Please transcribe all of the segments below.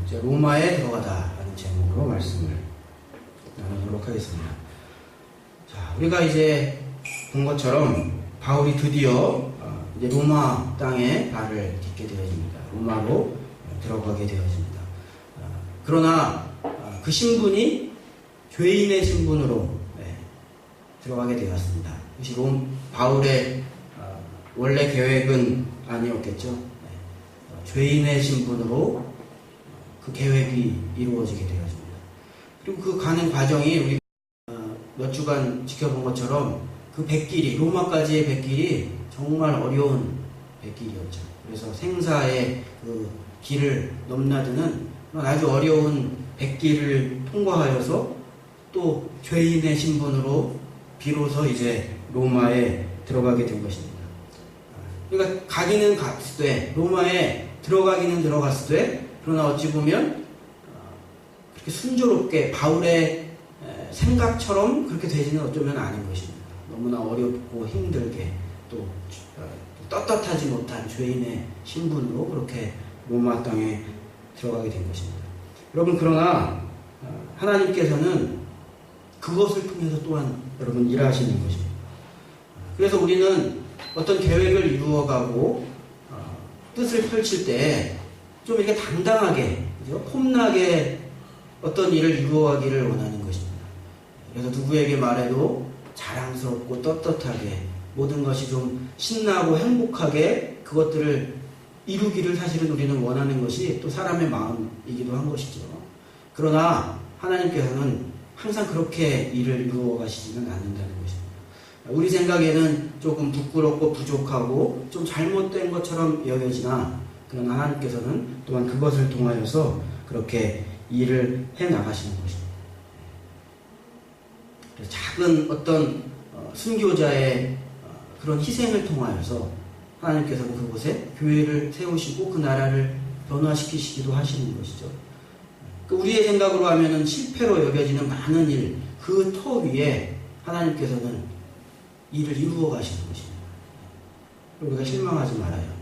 이제 로마에 들어가다라는 제목으로 말씀을 나누도록 하겠습니다. 자, 우리가 이제 본 것처럼 바울이 드디어 이제 로마 땅에 발을 딛게 되어집니다. 로마로 들어가게 되어집니다. 그러나 그 신분이 죄인의 신분으로 들어가게 되었습니다. 이것이 바울의 원래 계획은 아니었겠죠. 죄인의 신분으로 그 계획이 이루어지게 되었습니다. 그리고 그 가는 과정이 우리 몇 주간 지켜본 것처럼 그 백길이, 로마까지의 백길이 정말 어려운 백길이었죠. 그래서 생사의 그 길을 넘나드는 아주 어려운 백길을 통과하여서 또 죄인의 신분으로 비로소 이제 로마에 들어가게 된 것입니다. 그러니까 가기는 갔을 때, 로마에 들어가기는 들어갔을 때, 그러나 어찌 보면 그렇게 순조롭게 바울의 생각처럼 그렇게 되지는 어쩌면 아닌 것입니다. 너무나 어렵고 힘들게 또 떳떳하지 못한 죄인의 신분으로 그렇게 로마 땅에 들어가게 된 것입니다. 여러분, 그러나 하나님께서는 그것을 통해서 또한 여러분 일하시는 것입니다. 그래서 우리는 어떤 계획을 이루어가고 뜻을 펼칠 때 좀 이렇게 당당하게, 폼나게 어떤 일을 이루어가기를 원하는 것입니다. 그래서 누구에게 말해도 자랑스럽고 떳떳하게 모든 것이 좀 신나고 행복하게 그것들을 이루기를 사실은 우리는 원하는 것이 또 사람의 마음이기도 한 것이죠. 그러나 하나님께서는 항상 그렇게 일을 이루어 가시지는 않는다는 것입니다. 우리 생각에는 조금 부끄럽고 부족하고 좀 잘못된 것처럼 여겨지나, 그러나 하나님께서는 또한 그것을 통하여서 그렇게 일을 해 나가시는 것입니다. 작은 어떤 순교자의 그런 희생을 통하여서 하나님께서는 그곳에 교회를 세우시고 그 나라를 변화시키시기도 하시는 것이죠. 우리의 생각으로 하면은 실패로 여겨지는 많은 일, 그 터 위에 하나님께서는 일을 이루어 가시는 것입니다. 우리가 실망하지 말아야 합니다.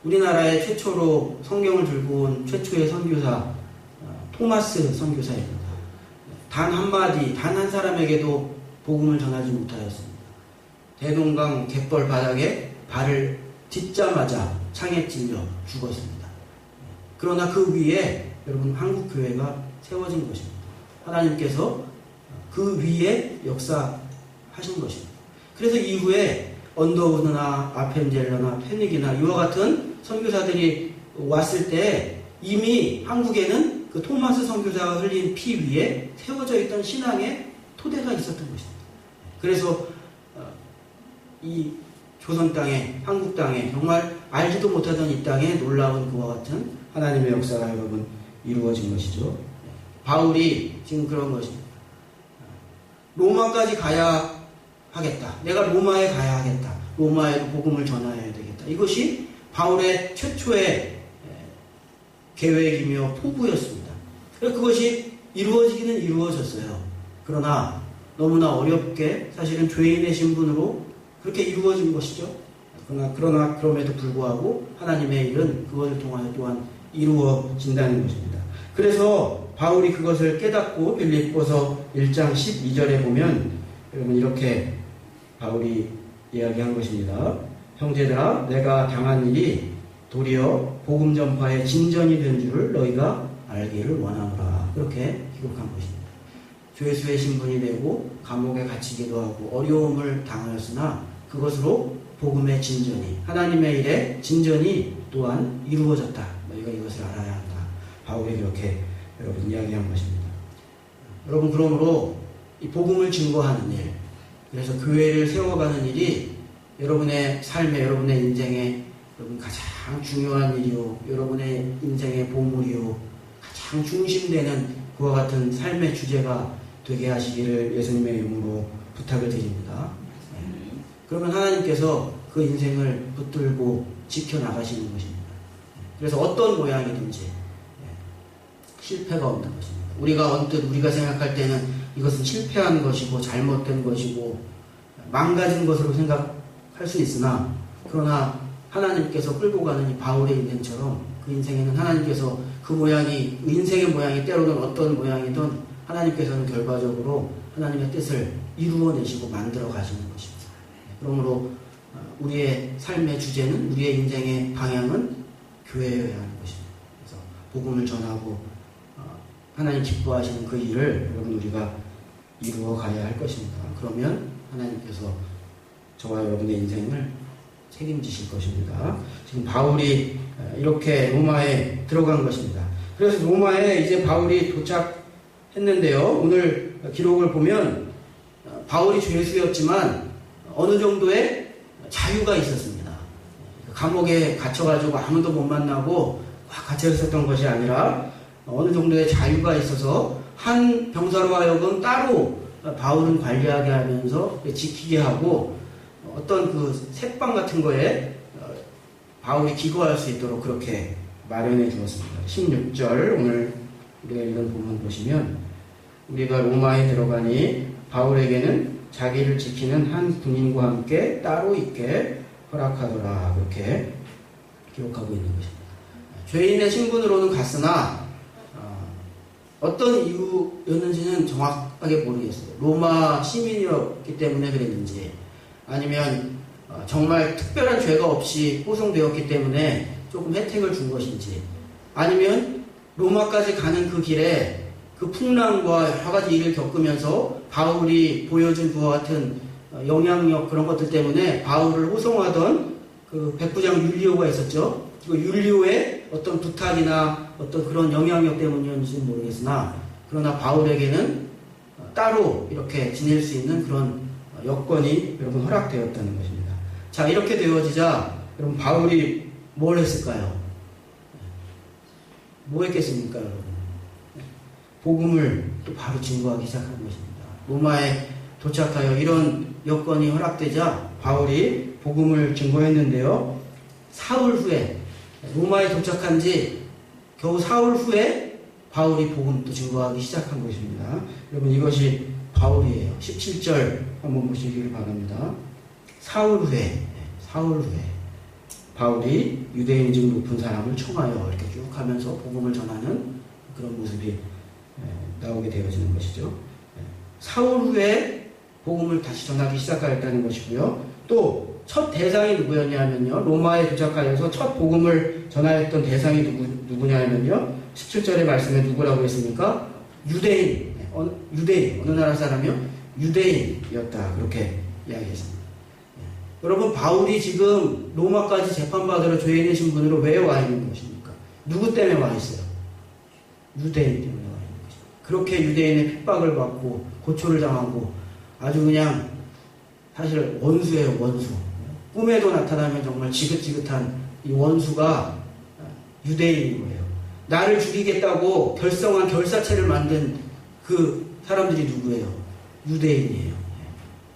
우리나라에 최초로 성경을 들고 온 최초의 선교사 토마스 선교사입니다. 단 한마디, 단 한 사람에게도 복음을 전하지 못하였습니다. 대동강 갯벌 바닥에 발을 딛자마자 창에 찔려 죽었습니다. 그러나 그 위에 여러분 한국교회가 세워진 것입니다. 하나님께서 그 위에 역사하신 것입니다. 그래서 이후에 언더우드나 아펜젤러나 페닉이나 이와 같은 선교사들이 왔을 때 이미 한국에는 그 토마스 선교사가 흘린 피 위에 세워져 있던 신앙의 토대가 있었던 것입니다. 그래서 이 조선 땅에, 한국 땅에, 정말 알지도 못하던 이 땅에 놀라운 그와 같은 하나님의 역사가 여러분 이루어진 것이죠. 바울이 지금 그런 것입니다. 로마까지 가야 하겠다. 내가 로마에 가야 하겠다. 로마에도 복음을 전해야 되겠다. 이것이 바울의 최초의 계획이며 포부였습니다. 그래서 그것이 이루어지기는 이루어졌어요. 그러나 너무나 어렵게 사실은 죄인의 신분으로 그렇게 이루어진 것이죠. 그러나 그럼에도 불구하고 하나님의 일은 그것을 통하여 또한 이루어진다는 것입니다. 그래서 바울이 그것을 깨닫고 빌립보서 1장 12절에 보면 여러분 이렇게 바울이 이야기한 것입니다. 형제들아, 내가 당한 일이 도리어 복음 전파의 진전이 된 줄을 너희가 알기를 원하노라. 그렇게 기록한 것입니다. 죄수의 신분이 되고 감옥에 갇히기도 하고 어려움을 당하였으나 그것으로 복음의 진전이, 하나님의 일의 진전이 또한 이루어졌다. 너희가 이것을 알아야 한다. 바울이 그렇게 여러분 이야기한 것입니다. 여러분, 그러므로 이 복음을 증거하는 일, 그래서 교회를 세워가는 일이 여러분의 삶에, 여러분의 인생에 여러분 가장 중요한 일이요, 여러분의 인생의 보물이요, 가장 중심되는 그와 같은 삶의 주제가 되게 하시기를 예수님의 이름으로 부탁을 드립니다. 그러면 하나님께서 그 인생을 붙들고 지켜나가시는 것입니다. 그래서 어떤 모양이든지 실패가 없는 것입니다. 우리가 언뜻 우리가 생각할 때는 이것은 실패한 것이고 잘못된 것이고 망가진 것으로 생각할 수 있으나, 그러나 하나님께서 끌고 가는 이 바울의 인생처럼 그 인생에는 하나님께서 그 모양이, 인생의 모양이 때로는 어떤 모양이든 하나님께서는 결과적으로 하나님의 뜻을 이루어내시고 만들어 가시는 것입니다. 그러므로 우리의 삶의 주제는, 우리의 인생의 방향은 교회여야 하는 것입니다. 그래서 복음을 전하고 하나님 기뻐하시는 그 일을 여러분 우리가 이루어 가야 할 것입니다. 그러면 하나님께서 저와 여러분의 인생을 책임지실 것입니다. 지금 바울이 이렇게 로마에 들어간 것입니다. 그래서 로마에 이제 바울이 도착했는데요. 오늘 기록을 보면 바울이 죄수였지만 어느 정도의 자유가 있었습니다. 감옥에 갇혀가지고 아무도 못 만나고 꽉 갇혀 있었던 것이 아니라 어느 정도의 자유가 있어서 한 병사로 하여금 따로 바울은 관리하게 하면서 지키게 하고 어떤 그 색방 같은 거에 바울이 기거할 수 있도록 그렇게 마련해 주었습니다. 16절 오늘 우리가 읽은 본문 보시면 우리가 로마에 들어가니 바울에게는 자기를 지키는 한 군인과 함께 따로 있게 허락하더라. 그렇게 기록하고 있는 것입니다. 죄인의 신분으로는 갔으나 어떤 이유였는지는 정확하게 모르겠어요. 로마 시민이었기 때문에 그랬는지 아니면 정말 특별한 죄가 없이 호송되었기 때문에 조금 혜택을 준 것인지 아니면 로마까지 가는 그 길에 그 풍랑과 여러 가지 일을 겪으면서 바울이 보여준 그와 같은 영향력 그런 것들 때문에 바울을 호송하던 그 백부장 율리오가 있었죠. 그 율리오의 어떤 부탁이나 어떤 그런 영향력 때문이었는지는 모르겠으나 그러나 바울에게는 따로 이렇게 지낼 수 있는 그런 여건이 여러분 허락되었다는 것입니다. 자, 이렇게 되어지자 여러분 바울이 뭘 했을까요? 뭐 했겠습니까, 여러분? 복음을 또 바로 증거하기 시작한 것입니다. 로마에 도착하여 이런 여건이 허락되자 바울이 복음을 증거했는데요. 사흘 후에 로마에 도착한 지 겨우 사흘 후에 바울이 복음 또 증거하기 시작한 것입니다. 여러분 이것이 바울이에요. 17절 한번 보시기를 바랍니다. 사흘 후에 바울이 유대인 중 높은 사람을 청하여 이렇게 쭉 하면서 복음을 전하는 그런 모습이 나오게 되어지는 것이죠. 사흘 후에 복음을 다시 전하기 시작하였다는 것이고요. 또 첫 대상이 누구였냐면요. 로마에 도착하여서 첫 복음을 전하였던 대상이 누구냐면요. 17절의 말씀에 누구라고 했습니까? 유대인. 유대인. 어느 나라 사람이요? 유대인이었다. 그렇게 이야기했습니다. 여러분 바울이 지금 로마까지 재판받으러 죄인의 신분으로 왜 와 있는 것입니까? 누구 때문에 와 있어요? 유대인 때문에 와 있는 것입니다. 그렇게 유대인의 핍박을 받고 고초를 당하고 아주 그냥 사실 원수예요. 원수. 꿈에도 나타나면 정말 지긋지긋한 이 원수가 유대인인 거예요. 나를 죽이겠다고 결성한 결사체를 만든 그 사람들이 누구예요? 유대인이에요.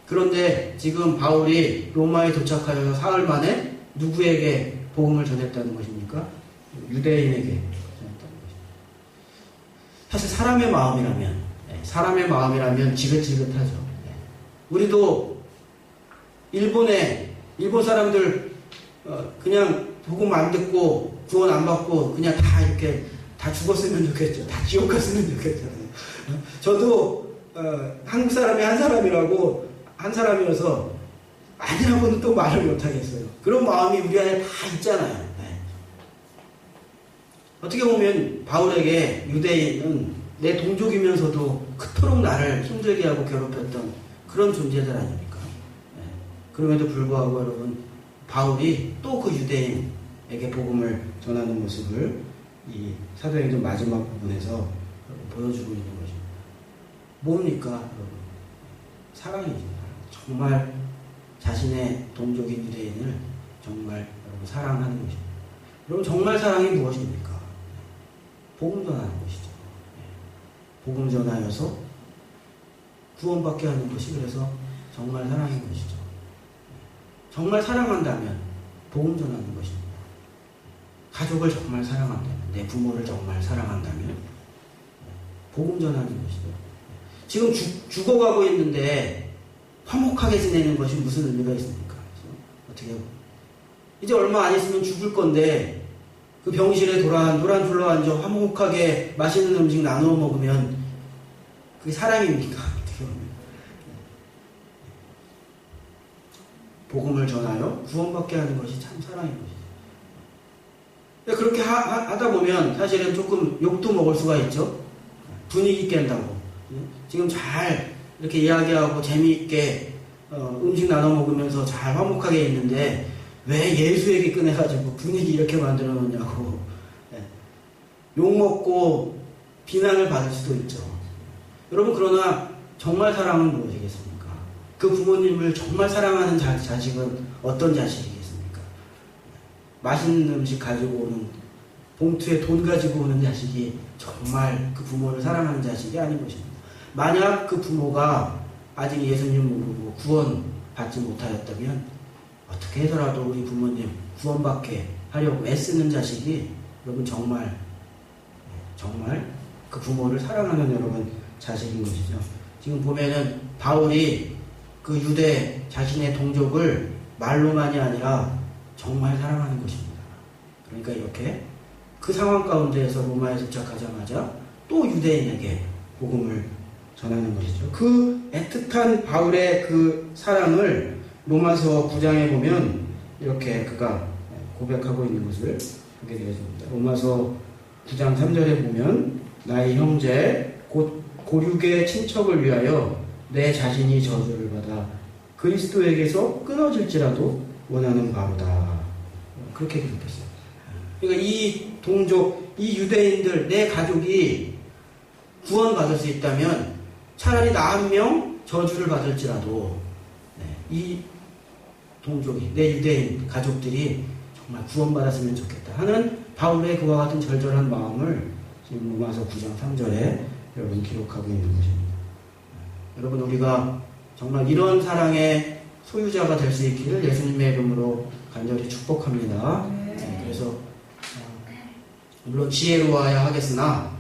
그런데 지금 바울이 로마에 도착하여 사흘 만에 누구에게 복음을 전했다는 것입니까? 유대인에게 전했다는 것입니다. 사실 사람의 마음이라면 지긋지긋하죠. 우리도 일본 사람들 그냥 복음 안 듣고 구원 안 받고 그냥 다 이렇게 다 죽었으면 좋겠죠. 다 지옥 갔으면 좋겠잖아요. 저도 한국 사람이 한 사람이어서 아니라고는 또 말을 못 하겠어요. 그런 마음이 우리 안에 다 있잖아요. 네. 어떻게 보면 바울에게 유대인은 내 동족이면서도 그토록 나를 힘들게 하고 괴롭혔던 그런 존재들 아닙니까? 그럼에도 불구하고 여러분 바울이 또 그 유대인에게 복음을 전하는 모습을 이 사도행전 마지막 부분에서 보여주고 있는 것입니다. 뭡니까 여러분? 사랑입니다. 정말 자신의 동족인 유대인을 정말 여러분 사랑하는 것입니다. 여러분 정말 사랑이 무엇입니까? 복음 전하는 것이죠. 복음 전하여서 구원받게 하는 것이 그래서 정말 사랑인 것이죠. 정말 사랑한다면 복음 전하는 것입니다. 가족을 정말 사랑한다면, 내 부모를 정말 사랑한다면 복음 전하는 것이죠. 지금 죽어가고 있는데 화목하게 지내는 것이 무슨 의미가 있습니까? 어떻게 이제 얼마 안 있으면 죽을 건데 그 병실에 노란 둘러앉아 화목하게 맛있는 음식 나누어 먹으면 그게 사랑입니까? 어떻게 보면. 복음을 전하여 구원받게 하는 것이 참 사랑인 것이죠. 그렇게 하다 보면 사실은 조금 욕도 먹을 수가 있죠. 분위기 깬다고. 지금 잘 이렇게 이야기하고 재미있게 음식 나눠 먹으면서 잘 화목하게 있는데 왜 예수 얘기 꺼내가지고 분위기 이렇게 만들어 놓냐고. 욕먹고 비난을 받을 수도 있죠. 여러분, 그러나 정말 사랑은 무엇이겠습니까? 그 부모님을 정말 사랑하는 자식은 어떤 자식이겠습니까? 맛있는 음식 가지고 오는, 봉투에 돈 가지고 오는 자식이 정말 그 부모를 사랑하는 자식이 아닌 것입니다. 만약 그 부모가 아직 예수님 모르고 구원 받지 못하였다면 어떻게 해서라도 우리 부모님 구원받게 하려고 애쓰는 자식이 여러분 정말 그 부모를 사랑하는 여러분 자식인 것이죠. 지금 보면은 바울이 그 유대 자신의 동족을 말로만이 아니라 정말 사랑하는 것입니다. 그러니까 이렇게 그 상황 가운데에서 로마에 도착하자마자 또 유대인에게 복음을 전하는 것이죠. 그 애틋한 바울의 그 사랑을 로마서 9장에 보면 이렇게 그가 고백하고 있는 것을 보게 되겠습니다. 로마서 9장 3절에 보면 나의 형제 곧 고륙의 친척을 위하여 내 자신이 저주를 받아 그리스도에게서 끊어질지라도 원하는 바로다. 그렇게 기록했어요. 그러니까 이 동족, 이 유대인들, 내 가족이 구원받을 수 있다면 차라리 나 한 명 저주를 받을지라도 이 동족이, 내 유대인 가족들이 정말 구원받았으면 좋겠다 하는 바울의 그와 같은 절절한 마음을 지금 로마서 9장 3절에 여러분 기록하고 있는 것입니다. 여러분, 우리가 정말 이런 사랑의 소유자가 될 수 있기를 예수님의 이름으로 간절히 축복합니다. 그래서 물론 지혜로워야 하겠으나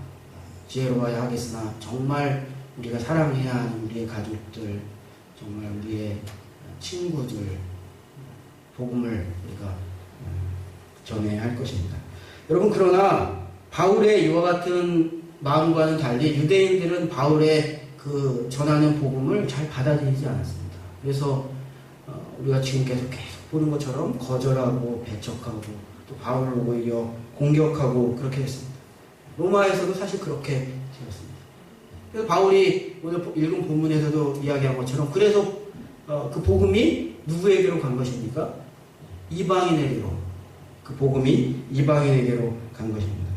정말 우리가 사랑해야 하는 우리의 가족들, 정말 우리의 친구들, 복음을 우리가 전해야 할 것입니다. 여러분, 그러나 바울의 이와 같은 마음과는 달리 유대인들은 바울의 그 전하는 복음을 잘 받아들이지 않았습니다. 그래서 우리가 지금 계속 보는 것처럼 거절하고 배척하고 또 바울을 오히려 공격하고 그렇게 했습니다. 로마에서도 사실 그렇게 되었습니다. 그래서 바울이 오늘 읽은 본문에서도 이야기한 것처럼 그래서 그 복음이 누구에게로 간 것입니까? 이방인에게로. 그 복음이 이방인에게로 간 것입니다.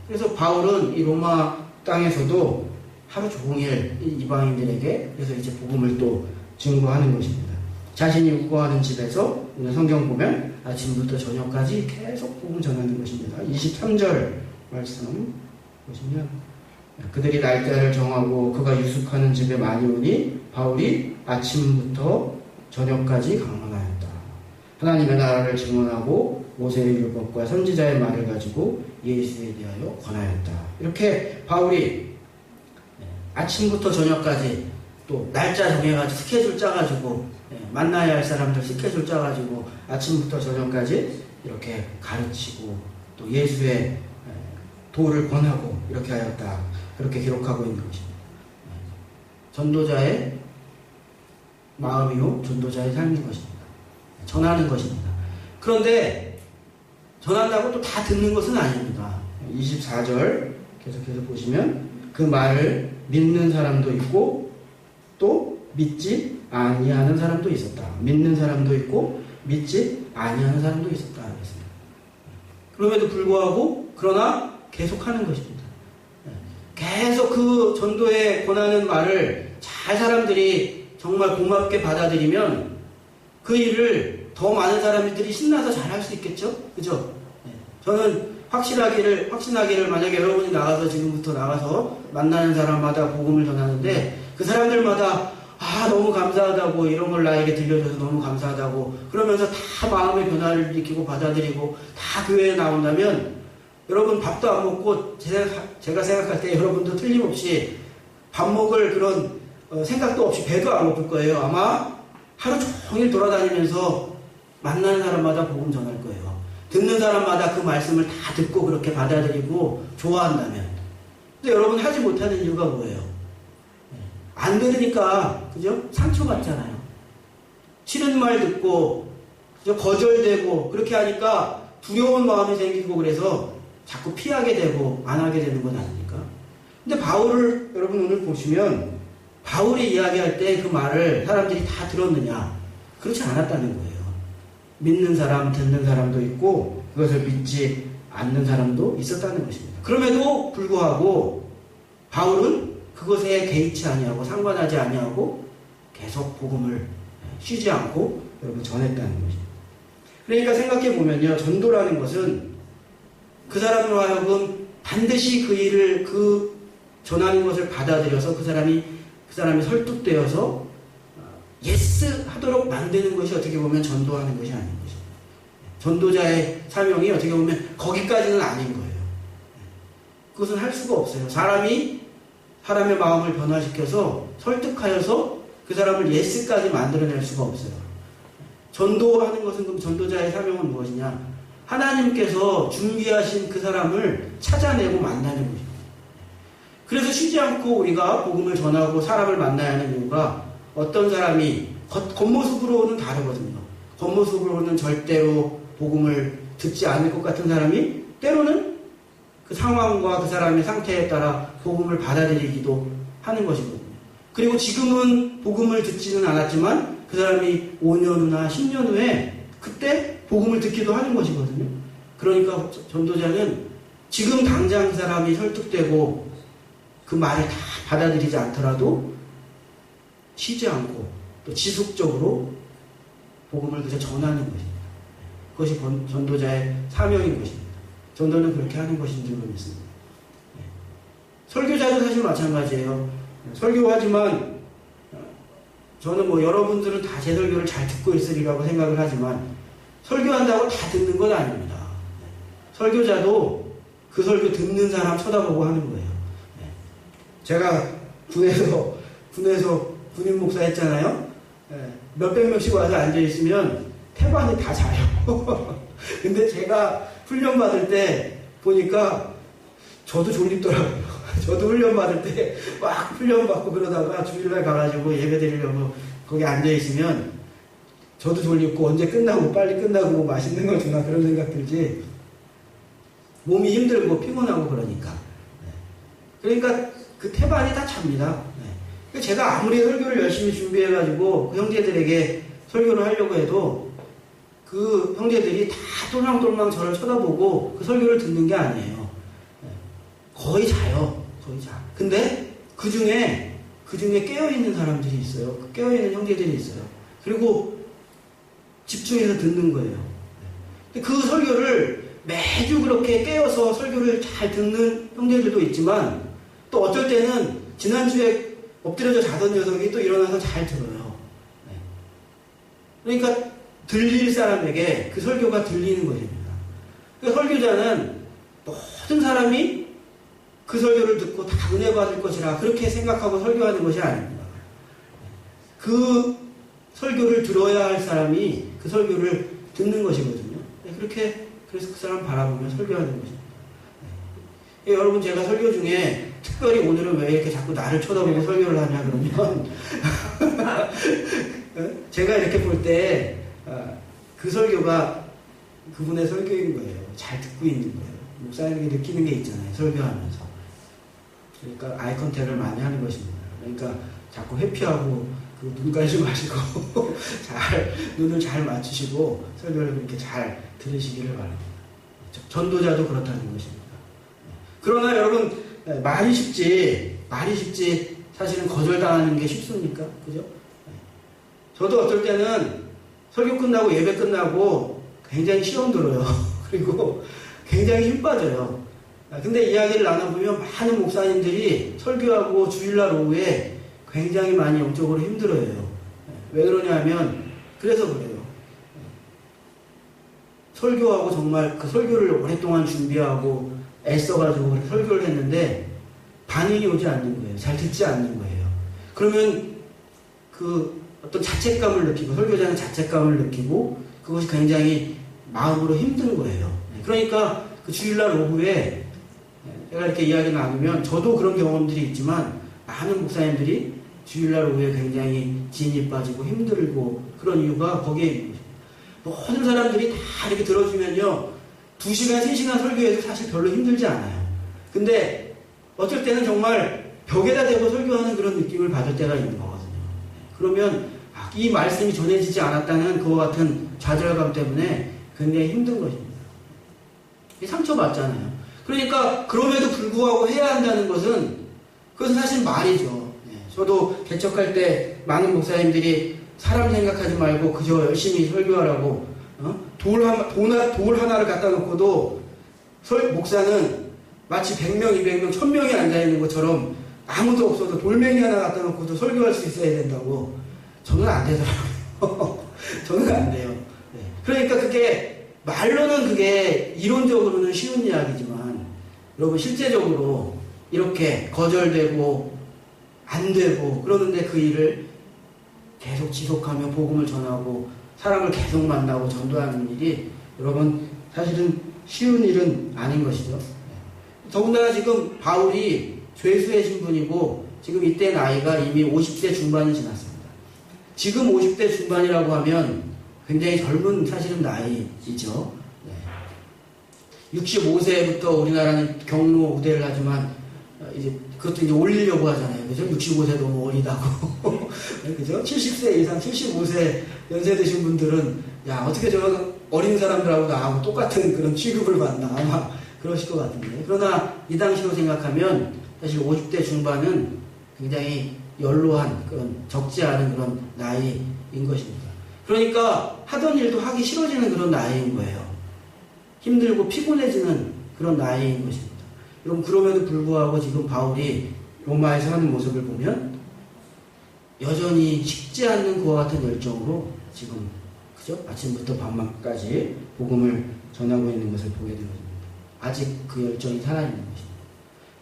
그래서 바울은 이 로마 땅에서도 하루 종일 이방인들에게 그래서 이제 복음을 또 증거하는 것입니다. 자신이 우거하는 집에서 오늘 성경 보면 아침부터 저녁까지 계속 복음 전하는 것입니다. 23절 말씀 보시면 그들이 날짜를 정하고 그가 유숙하는 집에 많이 오니 바울이 아침부터 저녁까지 강론하였다. 하나님의 나라를 증언하고 모세의 율법과 선지자의 말을 가지고 예수에 대하여 권하였다. 이렇게 바울이 아침부터 저녁까지 또 날짜 정해가지고 스케줄 짜가지고 만나야 할 사람들 스케줄 짜가지고 아침부터 저녁까지 이렇게 가르치고 또 예수의 도를 권하고 이렇게 하였다. 그렇게 기록하고 있는 것입니다. 전도자의 마음이요 전도자의 삶인 것입니다. 전하는 것입니다. 그런데 전한다고 또 다 듣는 것은 아닙니다. 24절 계속해서 보시면 그 말을 믿는 사람도 있고 또 믿지 아니하는 사람도 있었다. 믿는 사람도 있고 믿지 아니하는 사람도 있었다. 그랬습니다. 그럼에도 불구하고 그러나 계속하는 것입니다. 계속 그 전도에 권하는 말을 잘 사람들이 정말 고맙게 받아들이면 그 일을 더 많은 사람들이 신나서 잘 할 수 있겠죠? 그죠? 저는 확신하기를 만약에 여러분이 나가서 지금부터 나가서 만나는 사람마다 복음을 전하는데 그 사람들마다 너무 감사하다고 이런 걸 나에게 들려줘서 너무 감사하다고 그러면서 다 마음의 변화를 일으키고 받아들이고 다 교회에 나온다면 여러분 밥도 안 먹고 제가 생각할 때 여러분도 틀림없이 밥 먹을 그런 생각도 없이 배도 안 고플 거예요. 아마 하루 종일 돌아다니면서 만나는 사람마다 복음 전할 거예요. 듣는 사람마다 그 말씀을 다 듣고 그렇게 받아들이고 좋아한다면. 근데 여러분 하지 못하는 이유가 뭐예요? 안 들으니까, 그죠? 상처받잖아요. 싫은 말 듣고, 그죠? 거절되고, 그렇게 하니까 두려운 마음이 생기고 그래서 자꾸 피하게 되고 안 하게 되는 건 아닙니까? 근데 바울을 여러분 오늘 보시면 바울이 이야기할 때 그 말을 사람들이 다 들었느냐? 그렇지 않았다는 거예요. 믿는 사람, 듣는 사람도 있고 그것을 믿지 않는 사람도 있었다는 것입니다. 그럼에도 불구하고 바울은 그것에 개의치 아니하고 상관하지 아니하고 계속 복음을 쉬지 않고 여러분 전했다는 것입니다. 그러니까 생각해 보면요, 전도라는 것은 그 사람으로 하여금 반드시 그 일을 전하는 것을 받아들여서 그 사람이 설득되어서 예스 하도록 만드는 것이 어떻게 보면 전도하는 것이 아닌 것입니다. 전도자의 사명이 어떻게 보면 거기까지는 아닌 거예요. 그것은 할 수가 없어요. 사람의 마음을 변화시켜서 설득하여서 그 사람을 예스까지 만들어낼 수가 없어요. 전도하는 것은 그럼 전도자의 사명은 무엇이냐? 하나님께서 준비하신 그 사람을 찾아내고 만나는 것입니다. 그래서 쉬지 않고 우리가 복음을 전하고 사람을 만나야 하는 이유가 어떤 사람이 겉모습으로는 다르거든요. 겉모습으로는 절대로 복음을 듣지 않을 것 같은 사람이 때로는 그 상황과 그 사람의 상태에 따라 복음을 받아들이기도 하는 것이거든요. 그리고 지금은 복음을 듣지는 않았지만 그 사람이 5년 후나 10년 후에 그때 복음을 듣기도 하는 것이거든요. 그러니까 전도자는 지금 당장 그 사람이 설득되고 그 말을 다 받아들이지 않더라도 쉬지 않고 또 지속적으로 복음을 그저 전하는 것입니다. 그것이 전도자의 사명인 것입니다. 전도는 그렇게 하는 것인 줄 믿습니다. 설교자도 사실 마찬가지예요. 설교하지만 저는 여러분들은 다 제 설교를 잘 듣고 있으리라고 생각을 하지만 설교한다고 다 듣는 건 아닙니다. 설교자도 그 설교 듣는 사람 쳐다보고 하는 거예요. 제가 군에서 군인 목사 했잖아요. 몇백 명씩 와서 앉아있으면 태반이 다 자요. 근데 제가 훈련받을 때 보니까 저도 졸립더라고요. 저도 훈련받을 때 막 훈련받고 그러다가 주일날 가가지고 예배 드리려고 거기 앉아있으면 저도 졸립고 언제 끝나고 빨리 끝나고 맛있는 걸 주나 그런 생각 들지 몸이 힘들고 피곤하고 그러니까 그러니까 그 태반이 다 찹니다. 제가 아무리 설교를 열심히 준비해가지고 그 형제들에게 설교를 하려고 해도 그 형제들이 다 똘망똘망 저를 쳐다보고 그 설교를 듣는 게 아니에요. 거의 자요. 거의 자. 근데 그 중에 깨어있는 사람들이 있어요. 깨어있는 형제들이 있어요. 그리고 집중해서 듣는 거예요. 근데 그 설교를 매주 그렇게 깨어서 설교를 잘 듣는 형제들도 있지만 또 어쩔 때는 지난주에 엎드려져 자던 녀석이 또 일어나서 잘 들어요. 그러니까 들릴 사람에게 그 설교가 들리는 것입니다. 그러니까 설교자는 모든 사람이 그 설교를 듣고 다 은혜 받을 것이라 그렇게 생각하고 설교하는 것이 아닙니다. 그 설교를 들어야 할 사람이 그 설교를 듣는 것이거든요. 그래서 그 사람 바라보며 설교하는 것입니다. 여러분 제가 설교 중에 특별히 오늘은 왜 이렇게 자꾸 나를 쳐다보고 설교를 하냐 그러면 제가 이렇게 볼 때 그 설교가 그분의 설교인 거예요. 잘 듣고 있는 거예요. 목사님이 느끼는 게 있잖아요. 설교하면서. 그러니까 아이 컨택을 많이 하는 것입니다. 그러니까 자꾸 회피하고 눈 깔지 마시고 눈을 잘 맞추시고 설교를 그렇게 잘 들으시기를 바랍니다. 전도자도 그렇다는 것입니다. 그러나 여러분 말이 쉽지 사실은 거절당하는 게 쉽습니까? 그죠? 저도 어떨 때는 설교 끝나고 예배 끝나고 굉장히 시험 들어요. 그리고 굉장히 힘 빠져요. 근데 이야기를 나눠보면 많은 목사님들이 설교하고 주일날 오후에 굉장히 많이 영적으로 힘들어해요. 왜 그러냐 하면 그래서 그래요. 설교하고 정말 그 설교를 오랫동안 준비하고 애써가지고 설교를 했는데 반응이 오지 않는 거예요. 잘 듣지 않는 거예요. 그러면 그 어떤 자책감을 느끼고 설교자는 자책감을 느끼고 그것이 굉장히 마음으로 힘든 거예요. 그러니까 그 주일날 오후에 제가 이렇게 이야기 나누면 저도 그런 경험들이 있지만 많은 목사님들이 주일날 오후에 굉장히 진이 빠지고 힘들고 그런 이유가 거기에 있는 거죠. 모든 사람들이 다 이렇게 들어주면요 2시간, 3시간 설교해도 사실 별로 힘들지 않아요. 근데 어쩔 때는 정말 벽에다 대고 설교하는 그런 느낌을 받을 때가 있는 거거든요. 그러면 이 말씀이 전해지지 않았다는 그와 같은 좌절감 때문에 굉장히 힘든 것입니다. 상처받잖아요. 그러니까 그럼에도 불구하고 해야 한다는 것은 그것은 사실 말이죠. 저도 개척할 때 많은 목사님들이 사람 생각하지 말고 그저 열심히 설교하라고 돌 하나를 갖다 놓고도 목사는 마치 100명, 200명, 1000명이 앉아있는 것처럼 아무도 없어도 돌멩이 하나 갖다 놓고도 설교할 수 있어야 된다고. 저는 안 되더라고요. 저는 안 돼요. 그러니까 그게 말로는 그게 이론적으로는 쉬운 이야기지만 여러분 실제적으로 이렇게 거절되고 안 되고 그러는데 그 일을 계속 지속하며 복음을 전하고 사람을 계속 만나고 전도하는 일이 여러분 사실은 쉬운 일은 아닌 것이죠. 더군다나 지금 바울이 죄수의 신분이고 지금 이때 나이가 이미 50대 중반이 지났습니다. 지금 50대 중반이라고 하면 굉장히 젊은 사실은 나이이죠. 65세부터 우리나라는 경로 우대를 하지만 이제 그것도 이제 올리려고 하잖아요. 그죠? 65세 너무 어리다고. 그죠? 70세 이상, 75세 연세 드신 분들은 야, 어떻게 저 어린 사람들하고 나하고 똑같은 그런 취급을 받나 아마 그러실 것 같은데. 그러나 이 당시로 생각하면 사실 50대 중반은 굉장히 연로한 그런 적지 않은 그런 나이인 것입니다. 그러니까 하던 일도 하기 싫어지는 그런 나이인 거예요. 힘들고 피곤해지는 그런 나이인 것입니다. 여러분 그럼에도 불구하고 지금 바울이 로마에서 하는 모습을 보면 여전히 식지 않는 그와 같은 열정으로 지금 그죠? 아침부터 밤까지 복음을 전하고 있는 것을 보게 되는 것입니다. 아직 그 열정이 살아있는 것입니다.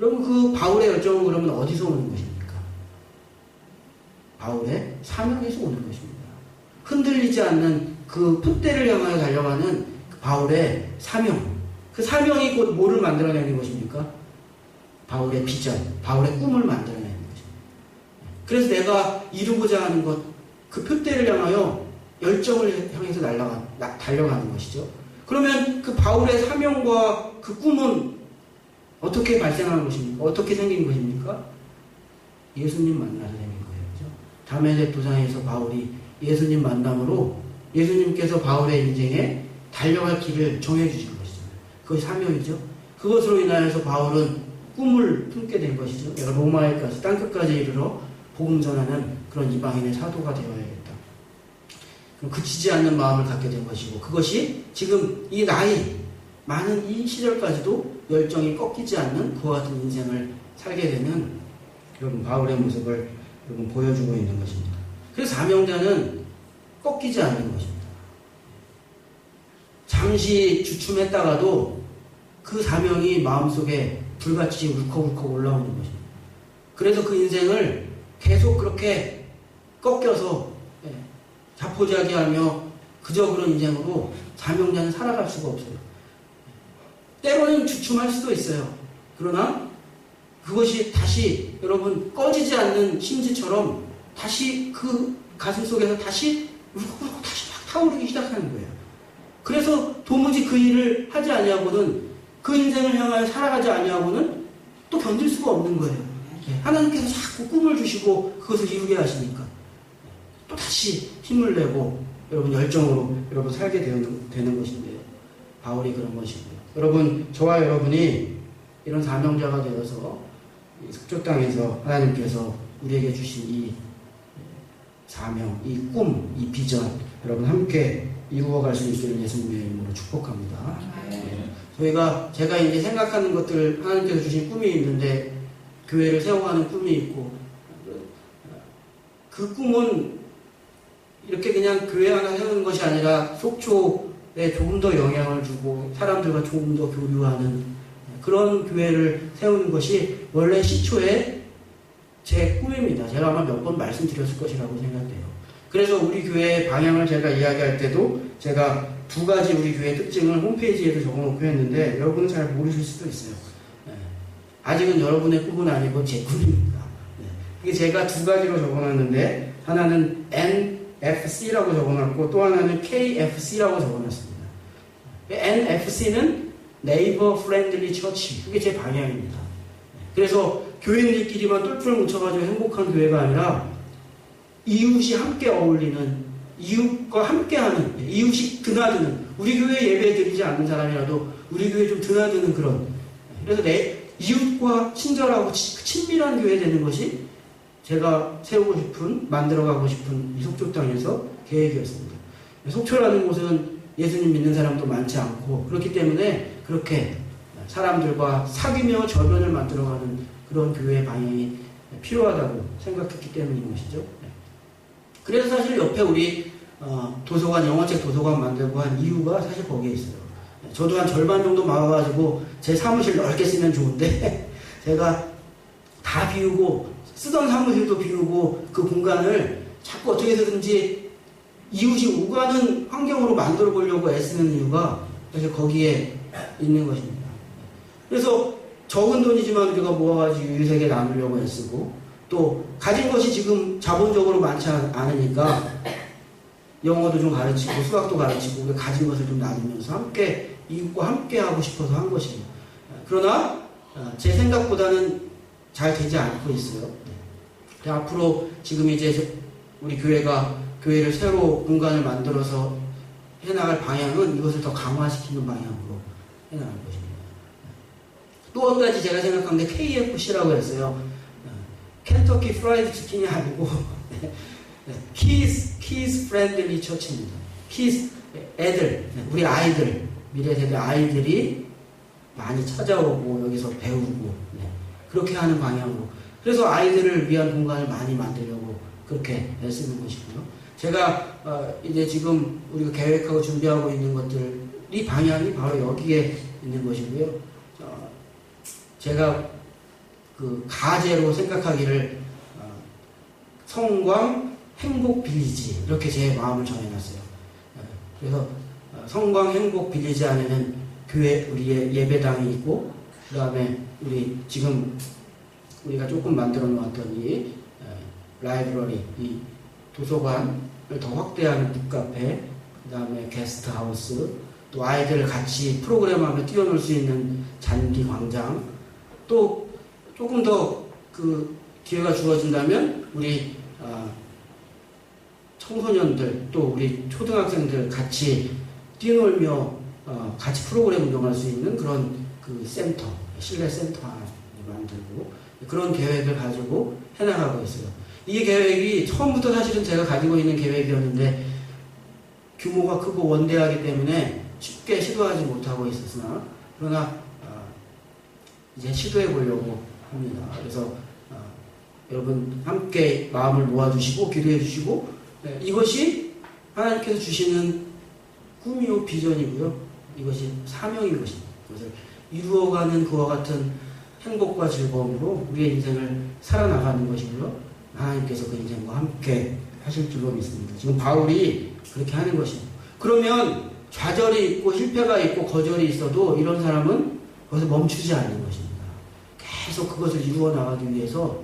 여러분 그 바울의 열정은 그러면 어디서 오는 것입니까? 바울의 사명에서 오는 것입니다. 흔들리지 않는 그 풋대를 향하여 달려가는 그 바울의 사명. 그 사명이 곧 뭐를 만들어내는 것입니까? 바울의 비전, 바울의 꿈을 만들어내는 것입니다. 그래서 내가 이루고자 하는 것, 그 표대를 향하여 열정을 향해서 달려가는 것이죠. 그러면 그 바울의 사명과 그 꿈은 어떻게 발생하는 것입니까? 어떻게 생긴 것입니까? 예수님 만나서 생긴 거예요. 그렇죠? 다메섹 도상에서 바울이 예수님 만남으로 예수님께서 바울의 인생에 달려갈 길을 정해주신 것이죠. 그것이 사명이죠. 그것으로 인하여서 바울은 꿈을 품게 된 것이죠. 내가 로마에까지 땅끝까지 이르러 복음 전하는 그런 이방인의 사도가 되어야겠다. 그치지 않는 마음을 갖게 된 것이고 그것이 지금 이 나이 많은 이 시절까지도 열정이 꺾이지 않는 그와 같은 인생을 살게 되는 여러분 바울의 모습을 여러분 보여주고 있는 것입니다. 그래서 사명자는 꺾이지 않는 것입니다. 잠시 주춤했다가도 그 사명이 마음속에 불같이 울컥울컥 올라오는 것입니다. 그래서 그 인생을 계속 그렇게 꺾여서 자포자기하며 그저 그런 인생으로 사명자는 살아갈 수가 없어요. 때로는 주춤할 수도 있어요. 그러나 그것이 다시 여러분 꺼지지 않는 심지처럼 다시 그 가슴 속에서 다시 울컥울컥 다시 막 타오르기 시작하는 거예요. 그래서 도무지 그 일을 하지 아니하고는 그 인생을 향하여 살아가지 아니하고는 또 견딜 수가 없는 거예요. 하나님께서 자꾸 꿈을 주시고 그것을 이루게 하시니까 또 다시 힘을 내고 여러분 열정으로 여러분 살게 되는 것인데요. 바울이 그런 것이고요. 여러분 저와 여러분이 이런 사명자가 되어서 이 속초 땅에서 하나님께서 우리에게 주신 이 사명, 이 꿈, 이 비전 여러분 함께 이루어갈 수 있기를 예수님의 이름으로 축복합니다. 제가 이제 생각하는 것들 하나님께서 주신 꿈이 있는데 교회를 세워가는 꿈이 있고 그 꿈은 이렇게 그냥 교회 하나 세우는 것이 아니라 속초에 조금 더 영향을 주고 사람들과 조금 더 교류하는 그런 교회를 세우는 것이 원래 시초에 제 꿈입니다. 제가 아마 몇 번 말씀드렸을 것이라고 생각돼요. 그래서 우리 교회의 방향을 제가 이야기할 때도 제가 두 가지 우리 교회 특징을 홈페이지에도 적어놓고 했는데 여러분은 잘 모르실 수도 있어요. 아직은 여러분의 꿈은 아니고 제 꿈입니다. 이게 제가 두 가지로 적어놨는데 하나는 NFC라고 적어놨고 또 하나는 KFC라고 적어놨습니다. NFC는 Neighbor Friendly Church. 그게 제 방향입니다. 그래서 교인들끼리만 똘똘 뭉쳐가지고 행복한 교회가 아니라 이웃이 함께 어울리는, 이웃과 함께하는, 이웃이 드나드는, 우리 교회 예배 드리지 않는 사람이라도 우리 교회 좀 드나드는 그런, 그래서 이웃과 친절하고 친밀한 교회 되는 것이 제가 세우고 싶은, 만들어가고 싶은 이 속초 땅에서 계획이었습니다. 속초라는 곳은 예수님 믿는 사람도 많지 않고 그렇기 때문에 그렇게 사람들과 사귀며 저변을 만들어가는 그런 교회 방향이 필요하다고 생각했기 때문인 것이죠. 그래서 사실 옆에 우리 도서관, 영어책 도서관 만들고 한 이유가 사실 거기에 있어요. 저도 한 절반 정도 막아가지고 제 사무실 넓게 쓰면 좋은데 제가 다 비우고 쓰던 사무실도 비우고 그 공간을 자꾸 어떻게 해서든지 이웃이 오가는 환경으로 만들어 보려고 애쓰는 이유가 사실 거기에 있는 것입니다. 그래서 적은 돈이지만 우리가 모아가지고 유색에 나누려고 애쓰고 또 가진 것이 지금 자본적으로 많지 않으니까 영어도 좀 가르치고 수학도 가르치고 우리가 가진 것을 좀 나누면서 함께 이웃과 함께 하고 싶어서 한 것입니다. 그러나 제 생각보다는 잘 되지 않고 있어요. 앞으로 지금 이제 우리 교회를 새로 공간을 만들어서 해나갈 방향은 이것을 더 강화시키는 방향으로 해나갈 것입니다. 또 한 가지 제가 생각한 게 KFC라고 했어요. 켄터키 프라이드 치킨이 아니고 키스 프렌들리 처치입니다. 키스 애들, 우리 아이들, 미래 세대 아이들이 많이 찾아오고 여기서 배우고 그렇게 하는 방향으로. 그래서 아이들을 위한 공간을 많이 만들려고 그렇게 애쓰는 것이고요. 제가 이제 지금 우리가 계획하고 준비하고 있는 것들이 방향이 바로 여기에 있는 것이고요. 제가 그 가제로 생각하기를 성광 행복 빌리지 이렇게 제 마음을 정해놨어요. 그래서 성광 행복 빌리지 안에는 교회 우리의 예배당이 있고 그 다음에 우리 지금 우리가 조금 만들어 놓았던 이 라이브러리, 이 도서관을 더 확대하는 북카페, 그 다음에 게스트하우스, 또 아이들 같이 프로그램하며 뛰어놀 수 있는 잔디 광장, 또 조금 더 그 기회가 주어진다면 우리 청소년들 또 우리 초등학생들 같이 뛰놀며 같이 프로그램 운영할 수 있는 그런 그 센터, 실내 센터 하나 만들고 그런 계획을 가지고 해나가고 있어요. 이 계획이 처음부터 사실은 제가 가지고 있는 계획이었는데 규모가 크고 원대하기 때문에 쉽게 시도하지 못하고 있었으나 그러나 이제 시도해 보려고 합니다. 그래서 여러분 함께 마음을 모아주시고 기도해 주시고 이것이 하나님께서 주시는 꿈이요 비전이고요. 이것이 사명인 것입니다. 그것을 이루어가는 그와 같은 행복과 즐거움으로 우리의 인생을 살아나가는 것이고요. 하나님께서 그 인생과 함께 하실 줄로 믿습니다. 지금 바울이 그렇게 하는 것입니다. 그러면 좌절이 있고 실패가 있고 거절이 있어도 이런 사람은 거기서 멈추지 않는 것입니다. 계속 그것을 이루어 나가기 위해서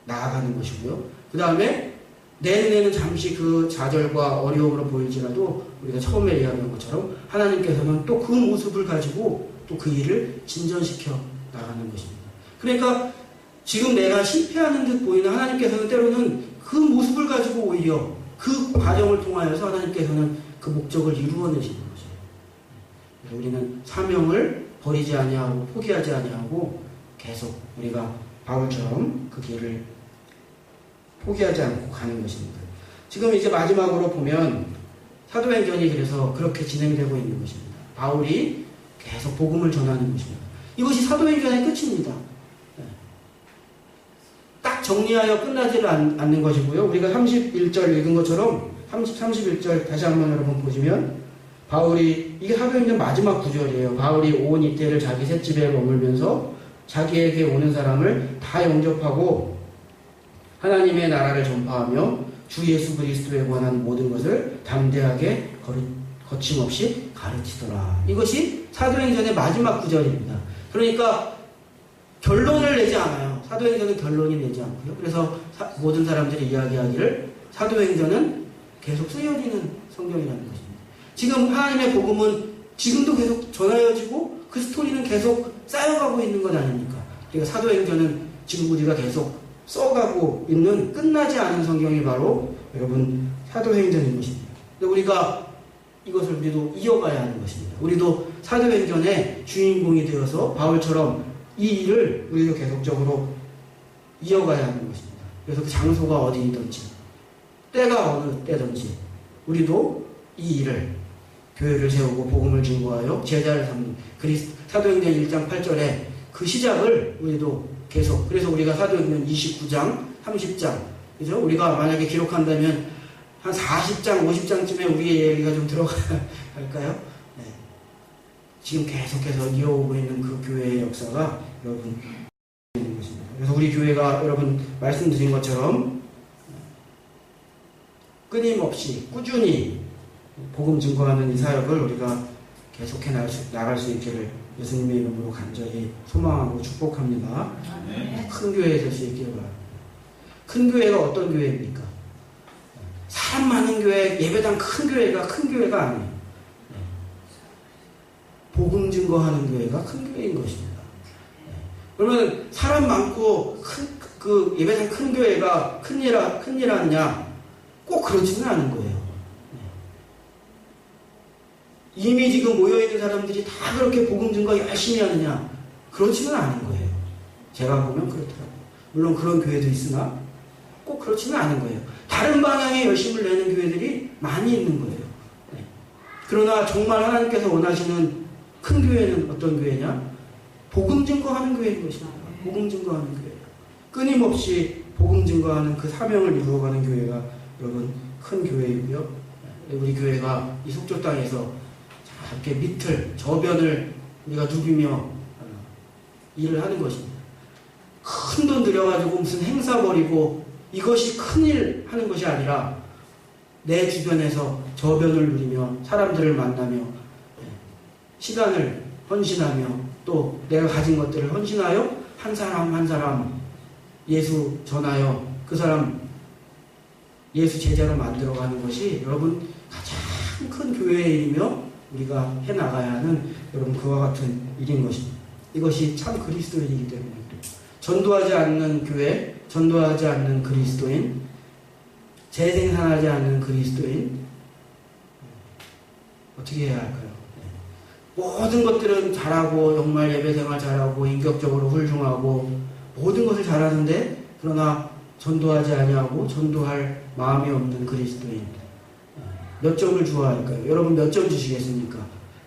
나아가는 것이고요. 그 다음에 내 눈에는 잠시 그 좌절과 어려움으로 보일지라도 우리가 처음에 이야기한 것처럼 하나님께서는 또 그 모습을 가지고 또 그 일을 진전시켜 나가는 것입니다. 그러니까 지금 내가 실패하는 듯 보이는 하나님께서는 때로는 그 모습을 가지고 오히려 그 과정을 통하여서 하나님께서는 그 목적을 이루어내시는 거죠. 그래서 우리는 사명을 버리지 아니하고 포기하지 아니하고 계속 우리가 바울처럼 그 길을 포기하지 않고 가는 것입니다. 지금 이제 마지막으로 보면 사도행전이 그래서 그렇게 진행되고 있는 것입니다. 바울이 계속 복음을 전하는 것입니다. 이것이 사도행전의 끝입니다. 딱 정리하여 끝나지를 않는 것이고요. 우리가 31절 읽은 것처럼 31절 다시 한번 여러분 보시면 바울이 이게 사도행전 마지막 구절이에요. 바울이 온 이태를 자기 셋집에 머물면서 자기에게 오는 사람을 다 영접하고 하나님의 나라를 전파하며 주 예수 그리스도에 관한 모든 것을 담대하게 거침없이 가르치더라. 이것이 사도행전의 마지막 구절입니다. 그러니까 결론을 내지 않아요. 사도행전은 결론이 내지 않고요. 그래서 모든 사람들이 이야기하기를 사도행전은 계속 쓰여지는 성경이라는 것입니다. 지금 하나님의 복음은 지금도 계속 전하여지고 그 스토리는 계속 쌓여가고 있는 것 아닙니까? 그러니까 사도행전은 지금 우리가 계속 써가고 있는 끝나지 않은 성경이 바로 여러분 사도행전인 것입니다. 우리가 이것을 우리도 이어가야 하는 것입니다. 우리도 사도행전의 주인공이 되어서 바울처럼 이 일을 우리도 계속적으로 이어가야 하는 것입니다. 그래서 그 장소가 어디든지 때가 어느 때든지 우리도 이 일을 교회를 세우고 복음을 증거하여 제자를 삼는 사도행전 1장 8절에 그 시작을 우리도 계속 그래서 우리가 사도행전 29장 30장 그죠? 우리가 만약에 기록한다면 한 40장 50장쯤에 우리의 얘기가 좀 들어갈까요? 네. 지금 계속해서 이어오고 있는 그 교회의 역사가 여러분 있는 것입니다. 그래서 우리 교회가 여러분 말씀드린 것처럼 끊임없이 꾸준히 복음 증거하는 이 사역을 우리가 계속해 나갈 수 있기를 예수님의 이름으로 간절히 소망하고 축복합니다. 네. 큰 교회 될 수 있기를 바랍니다. 큰 교회가 어떤 교회입니까? 사람 많은 교회, 예배당 큰 교회가 아니에요. 복음 증거하는 교회가 큰 교회인 것입니다. 그러면 사람 많고 그 예배당 큰 교회가 큰일 하느냐? 꼭 그렇지는 않은 거예요. 이미 지금 모여있는 사람들이 다 그렇게 복음 증거 열심히 하느냐? 그렇지는 않은 거예요. 제가 보면 그렇더라고요. 물론 그런 교회도 있으나 꼭 그렇지는 않은 거예요. 다른 방향에 열심을 내는 교회들이 많이 있는 거예요. 네. 그러나 정말 하나님께서 원하시는 큰 교회는 어떤 교회냐? 복음 증거하는 교회인 것입니다. 복음 증거하는 교회예요. 끊임없이 복음 증거하는 그 사명을 이루어가는 교회가 여러분 큰 교회이고요. 우리 교회가 이 속초 땅에서 이렇게 밑을 저변을 우리가 누비며 일을 하는 것입니다. 큰 돈 들여가지고 무슨 행사 벌이고 이것이 큰일 하는 것이 아니라 내 주변에서 저변을 누리며 사람들을 만나며 시간을 헌신하며 또 내가 가진 것들을 헌신하여 한 사람 한 사람 예수 전하여 그 사람 예수 제자로 만들어가는 것이 여러분 가장 큰 교회의 일이며 우리가 해나가야 하는 여러분 그와 같은 일인 것입니다. 이것이 참 그리스도인이기 때문에 전도하지 않는 교회, 전도하지 않는 그리스도인, 재생산하지 않는 그리스도인 어떻게 해야 할까요? 모든 것들은 잘하고 정말 예배생활 잘하고 인격적으로 훌륭하고 모든 것을 잘하는데 그러나 전도하지 아니하고 전도할 마음이 없는 그리스도인 몇 점을 주어야 할까요? 여러분 몇 점 주시겠습니까?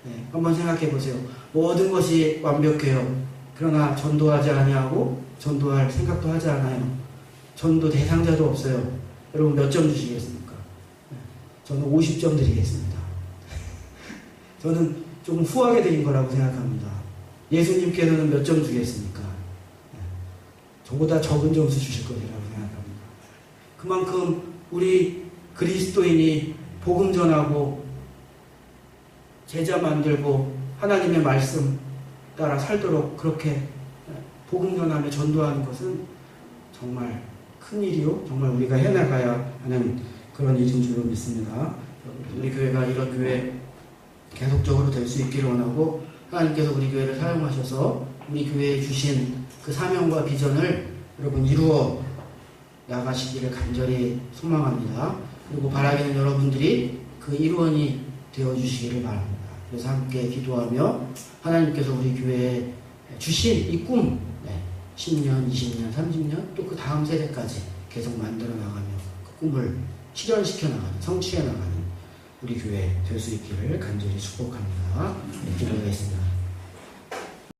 네, 한번 생각해 보세요. 모든 것이 완벽해요. 그러나 전도하지 아니하고 전도할 생각도 하지 않아요. 전도 대상자도 없어요. 여러분 몇 점 주시겠습니까? 네, 저는 50점 드리겠습니다. 저는 조금 후하게 드린 거라고 생각합니다. 예수님께서는 몇 점 주겠습니까? 네, 저보다 적은 점수 주실 것이라고 생각합니다. 그만큼 우리 그리스도인이 복음 전하고 제자 만들고 하나님의 말씀 따라 살도록 그렇게 복음 전하며 전도하는 것은 정말 큰 일이요. 정말 우리가 해나가야 하는 그런 일인 줄로 믿습니다. 우리 교회가 이런 교회 계속적으로 될 수 있기를 원하고 하나님께서 우리 교회를 사용하셔서 우리 교회에 주신 그 사명과 비전을 여러분 이루어 나가시기를 간절히 소망합니다. 그리고 바라기는 여러분들이 그 일원이 되어주시기를 바랍니다. 그래서 함께 기도하며 하나님께서 우리 교회에 주신 이 꿈 10년, 20년, 30년 또 그 다음 세대까지 계속 만들어 나가며 그 꿈을 실현시켜 나가는, 성취해 나가는 우리 교회 될 수 있기를 간절히 축복합니다. 기도하겠습니다.